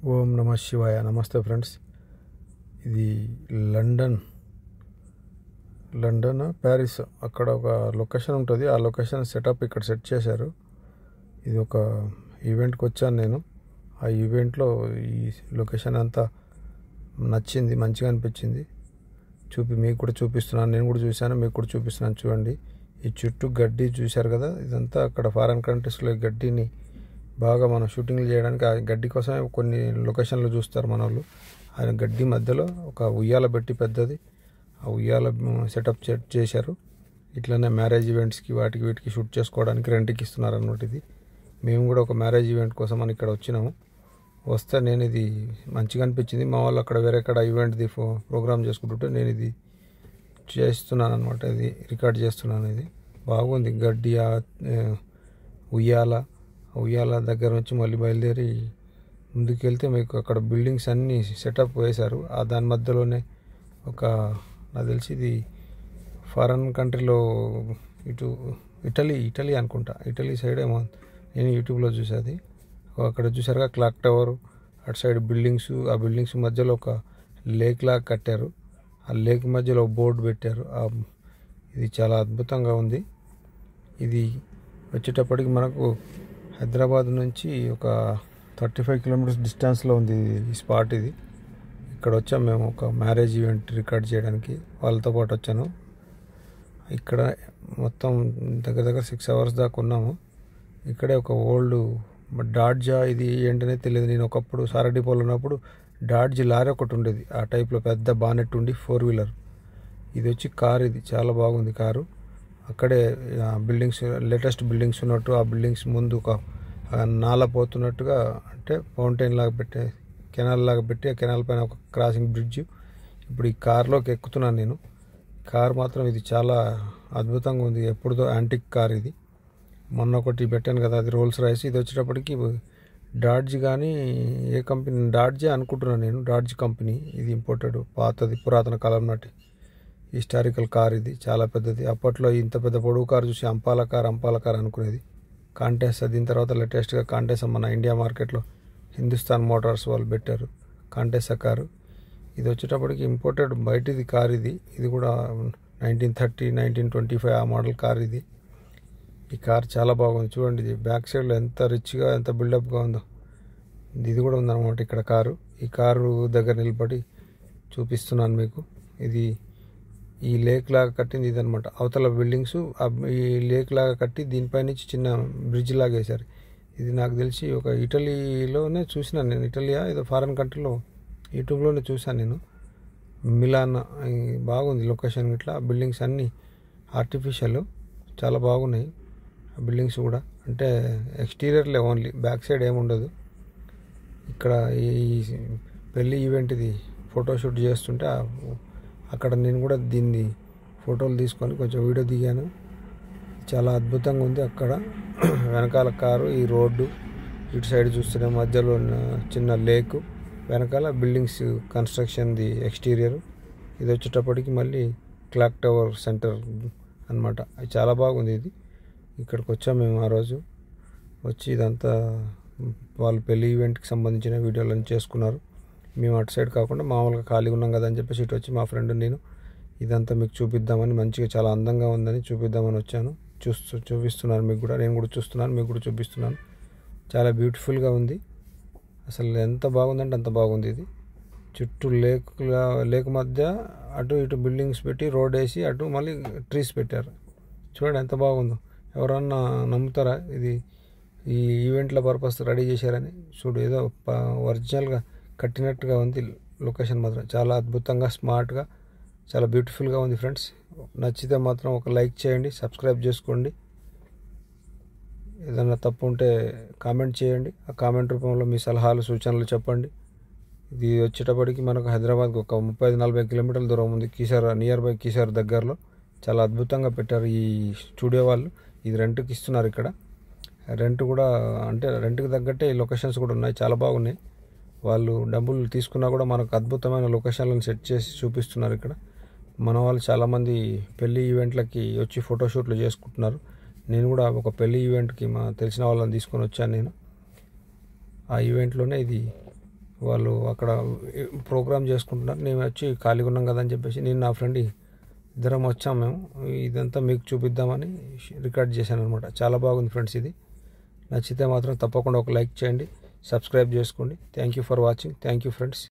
ఓం నమ శివాయ. నమస్తే ఫ్రెండ్స్. ఇది లండన్ ప్యారిస్ అక్కడ ఒక లొకేషన్ ఉంటుంది. ఆ లొకేషన్ సెటప్ ఇక్కడ సెట్ చేశారు. ఇది ఒక ఈవెంట్కి వచ్చాను నేను. ఆ ఈవెంట్లో ఈ లొకేషన్ అంతా నచ్చింది, మంచిగా అనిపించింది. మీకు కూడా చూపిస్తున్నాను. నేను కూడా చూశాను, మీకు కూడా చూపిస్తున్నాను. చూడండి, ఈ చుట్టూ గడ్డి చూశారు కదా. ఇదంతా అక్కడ ఫారెన్ కంట్రీస్లో ఈ గడ్డిని బాగా మనం షూటింగ్లు చేయడానికి ఆ గడ్డి కోసమే కొన్ని లొకేషన్లు చూస్తారు మన వాళ్ళు. ఆ గడ్డి మధ్యలో ఒక ఉయ్యాల పెట్టి పెద్దది ఆ ఉయ్యాల సెటప్ చేశారు. ఇట్లనే మ్యారేజ్ ఈవెంట్స్కి వీటికి షూట్ చేసుకోవడానికి రెంట్కి ఇస్తున్నారు అన్నమాట. ఇది మేము కూడా ఒక మ్యారేజ్ ఈవెంట్ కోసం అని ఇక్కడ వచ్చినాము. వస్తే నేను ఇది మంచిగా అనిపించింది. మా వాళ్ళు అక్కడ వేరే కడ ఈవెంట్ది ప్రోగ్రామ్ చేసుకుంటుంటే నేను ఇది చేస్తున్నాను అనమాట. ఇది రికార్డ్ చేస్తున్నాను. ఇది బాగుంది. గడ్డి ఉయ్యాల దగ్గర నుంచి మళ్ళీ బయలుదేరి ముందుకెళ్తే మీకు అక్కడ బిల్డింగ్స్ అన్నీ సెటప్ వేశారు. దాని మధ్యలోనే నాకు తెలిసి ఇది ఫారెన్ కంట్రీలో ఇటు ఇటలీ అనుకుంటా. ఇటలీ సైడ్ ఏమో నేను యూట్యూబ్లో చూసేది. అక్కడ చూసారుగా క్లాక్ టవర్, అటు సైడ్ బిల్డింగ్స్. ఆ బిల్డింగ్స్ మధ్యలో ఒక లేక్ లాగా కట్టారు. ఆ లేక్ మధ్యలో బోర్డు పెట్టారు. ఇది చాలా అద్భుతంగా ఉంది. ఇది వచ్చేటప్పటికి మనకు హైదరాబాద్ నుంచి ఒక 35 కిలోమీటర్స్ డిస్టెన్స్లో ఉంది ఈ స్పాట్. ఇది ఇక్కడ వచ్చాము మేము ఒక మ్యారేజ్ ఈవెంట్ రికార్డ్ చేయడానికి. వాళ్ళతో పాటు వచ్చాను. ఇక్కడ మొత్తం దగ్గర 6 అవర్స్ దాకా ఉన్నాము. ఇక్కడే ఒక ఓల్డ్ డాడ్జా, ఇది ఏంటనే తెలియదు. నేను ఒకప్పుడు సారా డిపోలో ఉన్నప్పుడు డాడ్జ్ లారీ ఒకటి ఉండేది. ఆ టైప్లో పెద్ద బానెట్ ఉండి 4 వీలర్. ఇది వచ్చి కారు. ఇది చాలా బాగుంది కారు. అక్కడే బిల్డింగ్స్, లేటెస్ట్ బిల్డింగ్స్ ఉన్నట్టు ఆ బిల్డింగ్స్ ముందు ఒక నాల పోతున్నట్టుగా, అంటే ఫౌంటైన్ లాగా పెట్టే, కెనాల్ లాగా పెట్టి ఆ కెనాల్ పైన ఒక క్రాసింగ్ బ్రిడ్జ్. ఇప్పుడు ఈ కార్లోకి ఎక్కుతున్నాను నేను. కార్ మాత్రం ఇది చాలా అద్భుతంగా ఉంది. ఎప్పుడుదో యాంటిక్ కార్ ఇది. మొన్న ఒకటి పెట్టాను కదా, అది రోల్స్ రాయిస్. ఇది వచ్చేటప్పటికి డాడ్జ్, కానీ ఏ కంపెనీ, డాడ్జే అనుకుంటున్నాను నేను. డాడ్జ్ కంపెనీ ఇది. ఇంపోర్టెడ్, పాతది, పురాతన కాలం నాటి హిస్టారికల్ కార్. ఇది చాలా పెద్దది. అప్పట్లో ఇంత పెద్ద పొడవు కారు చూసి అంపాల కార్ అనుకునేది. కాంటెస్, దీని తర్వాత లేటెస్ట్గా కాంటెస్ మన ఇండియా మార్కెట్లో హిందుస్థాన్ మోటార్స్ వాళ్ళు పెట్టారు కాంటెస్ కారు. ఇది వచ్చేటప్పటికి ఇంపోర్టెడ్ బయటిది కార్. ఇది కూడా 1930, 1925 ఆ మోడల్ కార్ ఇది. ఈ కార్ చాలా బాగుంది. చూడండి, ఇది బ్యాక్ సైడ్లో ఎంత రిచ్గా, ఎంత బిల్డప్గా ఉందో. ఇది కూడా ఉందన్నమాట ఇక్కడ కారు. ఈ కారు దగ్గర నిలబడి చూపిస్తున్నాను మీకు. ఇది ఈ లేక్ లాగా కట్టింది ఇదనమాట. అవతల బిల్డింగ్స్ ఈ లేక్ లాగా కట్టి దీనిపై నుంచి చిన్న బ్రిడ్జ్ లాగా వేశారు. ఇది నాకు తెలిసి ఒక ఇటలీలోనే చూసినాను నేను. ఇటలీయా ఏదో ఫారెన్ కంట్రీలో యూట్యూబ్లోనే చూశాను నేను. మిలాన్. బాగుంది లొకేషన్. ఇట్లా బిల్డింగ్స్ అన్నీ ఆర్టిఫిషియల్, చాలా బాగున్నాయి ఆ బిల్డింగ్స్ కూడా. అంటే ఎక్స్టీరియర్లే ఓన్లీ, బ్యాక్ సైడ్ ఏముండదు. ఇక్కడ ఈ పెళ్ళి ఈవెంట్ ఇది ఫోటోషూట్ చేస్తుంటే అక్కడ నేను కూడా దీన్ని ఫోటోలు తీసుకొని కొంచెం వీడియో దిగాను. చాలా అద్భుతంగా ఉంది. అక్కడ వెనకాల కారు, ఈ రోడ్డు, ఇటు సైడ్ చూస్తున్న మధ్యలో చిన్న లేకు, వెనకాల బిల్డింగ్స్ కన్స్ట్రక్షన్ది ఎక్స్టీరియర్. ఇది వచ్చేటప్పటికి మళ్ళీ క్లాక్ టవర్ సెంటర్ అనమాట. అది చాలా బాగుంది. ఇది ఇక్కడికి వచ్చాము మేము ఆ రోజు. వచ్చి ఇదంతా వాళ్ళు పెళ్లి ఈవెంట్కి సంబంధించిన వీడియోలను చేసుకున్నారు. మేము అటు సైడ్ కాకుండా మామూలుగా ఖాళీగా ఉన్నాం కదా అని చెప్పేసి ఇటు వచ్చి మా ఫ్రెండ్ నేను ఇదంతా మీకు చూపిద్దామని, మంచిగా చాలా అందంగా ఉందని చూపిద్దామని వచ్చాను. చూపిస్తున్నాను మీకు కూడా. నేను కూడా చూస్తున్నాను, మీకు కూడా చూపిస్తున్నాను. చాలా బ్యూటిఫుల్గా ఉంది. అసలు ఎంత బాగుందంటే అంత బాగుంది. ఇది చుట్టూ లేక్ మధ్య అటు ఇటు బిల్డింగ్స్ పెట్టి రోడ్ వేసి అటు మళ్ళీ ట్రీస్ పెట్టారు. చూడండి ఎంత బాగుందో. ఎవరన్నా నమ్ముతారా ఇది ఈ ఈవెంట్ల పర్పస్ రెడీ చేశారని? చూడు, ఏదో ఒరిజినల్గా కట్టినట్టుగా ఉంది. లొకేషన్ మాత్రం చాలా అద్భుతంగా, స్మార్ట్గా, చాలా బ్యూటిఫుల్గా ఉంది ఫ్రెండ్స్. నచ్చితే మాత్రం ఒక లైక్ చేయండి, సబ్స్క్రైబ్ చేసుకోండి. ఏదైనా తప్పు ఉంటే కామెంట్ చేయండి. ఆ కామెంట్ రూపంలో మీ సలహాలు, సూచనలు చెప్పండి. ఇది వచ్చేటప్పటికి మనకు హైదరాబాద్కి ఒక 35-40 కిలోమీటర్ల దూరం ఉంది. నియర్ బై కీసర్ దగ్గరలో. చాలా అద్భుతంగా పెట్టారు ఈ స్టూడియో వాళ్ళు. ఇది రెంట్కి ఇస్తున్నారు ఇక్కడ. రెంట్ కూడా, అంటే రెంట్కి తగ్గట్టే ఈ లొకేషన్స్ కూడా ఉన్నాయి, చాలా బాగున్నాయి. వాళ్ళు డబ్బులు తీసుకున్నా కూడా మనకు అద్భుతమైన లొకేషన్లను సెట్ చేసి చూపిస్తున్నారు ఇక్కడ. మన వాళ్ళు చాలామంది పెళ్లి ఈవెంట్లకి వచ్చి ఫోటోషూట్లు చేసుకుంటున్నారు. నేను కూడా ఒక పెళ్లి ఈవెంట్కి తెలిసిన వాళ్ళని తీసుకొని వచ్చాను నేను. ఆ ఈవెంట్లోనే ఇది వాళ్ళు అక్కడ ప్రోగ్రామ్ చేసుకుంటున్నారు. నేను వచ్చి ఖాళీగా ఉన్నాం కదా అని చెప్పేసి నేను నా ఫ్రెండ్ ఇద్దరం వచ్చాం. మేము ఇదంతా మీకు చూపిద్దామని రికార్డ్ చేశాను అనమాట. చాలా బాగుంది ఫ్రెండ్స్. ఇది నచ్చితే మాత్రం తప్పకుండా ఒక లైక్ చేయండి, సబ్స్క్రైబ్ చేసుకోండి. Thank you for watching. Thank you friends.